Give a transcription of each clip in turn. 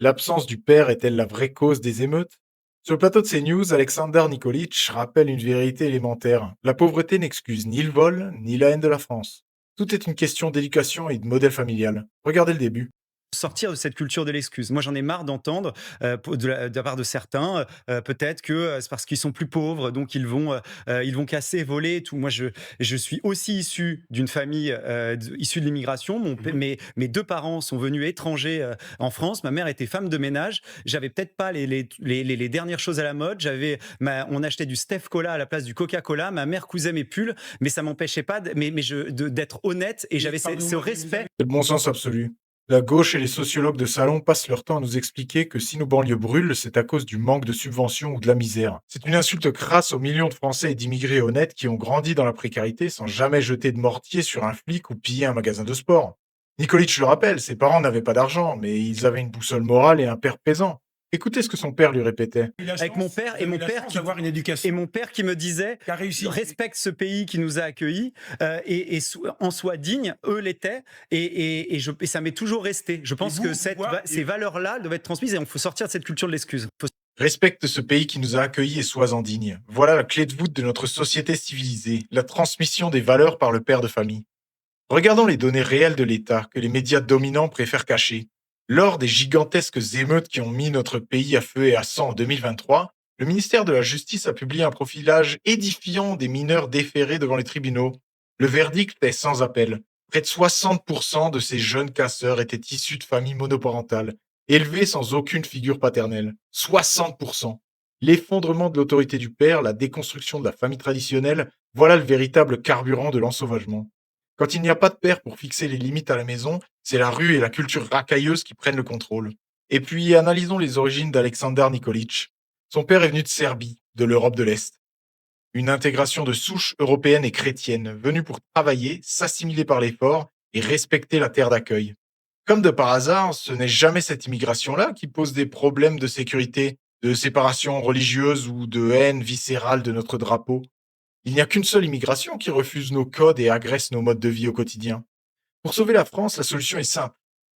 L'absence du père est-elle la vraie cause des émeutes? Sur le plateau de CNews, Alexander Nikolic rappelle une vérité élémentaire. La pauvreté n'excuse ni le vol, ni la haine de la France. Tout est une question d'éducation et de modèle familial. Regardez le début. Sortir de cette culture de l'excuse. Moi, j'en ai marre d'entendre de la part de certains, peut-être que c'est parce qu'ils sont plus pauvres, donc ils vont casser, voler, et tout. Moi, je suis aussi issu d'une famille issue de l'immigration. Mhm. Mes deux parents sont venus étrangers en France. Ma mère était femme de ménage. J'avais peut-être pas les dernières choses à la mode. On achetait du Steph Cola à la place du Coca-Cola. Ma mère cousait mes pulls, mais ça m'empêchait pas d'être honnête et j'avais ce respect. C'est le bon sens absolu. La gauche et les sociologues de salon passent leur temps à nous expliquer que si nos banlieues brûlent, c'est à cause du manque de subventions ou de la misère. C'est une insulte crasse aux millions de Français et d'immigrés honnêtes qui ont grandi dans la précarité sans jamais jeter de mortier sur un flic ou piller un magasin de sport. Nikolic le rappelle, ses parents n'avaient pas d'argent, mais ils avaient une boussole morale et un père présent. Écoutez ce que son père lui répétait. Avec mon père et vous avez la chance d'avoir une éducation mon père qui me disait qui a réussi. respecte ce pays qui nous a accueillis en soit digne. Eux l'étaient et ça m'est toujours resté. Je pense que ces valeurs-là doivent être transmises et on faut sortir de cette culture de l'excuse. Respecte ce pays qui nous a accueillis et sois-en digne. Voilà la clé de voûte de notre société civilisée, la transmission des valeurs par le père de famille. Regardons les données réelles de l'État que les médias dominants préfèrent cacher. Lors des gigantesques émeutes qui ont mis notre pays à feu et à sang en 2023, le ministère de la Justice a publié un profilage édifiant des mineurs déférés devant les tribunaux. Le verdict est sans appel. Près de 60% de ces jeunes casseurs étaient issus de familles monoparentales, élevés sans aucune figure paternelle. 60%. L'effondrement de l'autorité du père, la déconstruction de la famille traditionnelle, voilà le véritable carburant de l'ensauvagement. Quand il n'y a pas de père pour fixer les limites à la maison, c'est la rue et la culture racailleuse qui prennent le contrôle. Et puis, analysons les origines d'Alexander Nikolic. Son père est venu de Serbie, de l'Europe de l'Est. Une intégration de souche européenne et chrétienne, venue pour travailler, s'assimiler par l'effort et respecter la terre d'accueil. Comme de par hasard, ce n'est jamais cette immigration-là qui pose des problèmes de sécurité, de séparation religieuse ou de haine viscérale de notre drapeau. Il n'y a qu'une seule immigration qui refuse nos codes et agresse nos modes de vie au quotidien. Pour sauver la France, la solution est simple.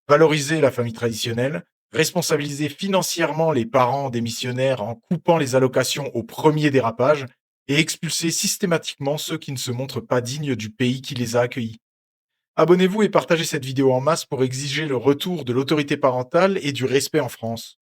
Valoriser la famille traditionnelle, responsabiliser financièrement les parents des missionnaires en coupant les allocations au premier dérapage et expulser systématiquement ceux qui ne se montrent pas dignes du pays qui les a accueillis. Abonnez-vous et partagez cette vidéo en masse pour exiger le retour de l'autorité parentale et du respect en France.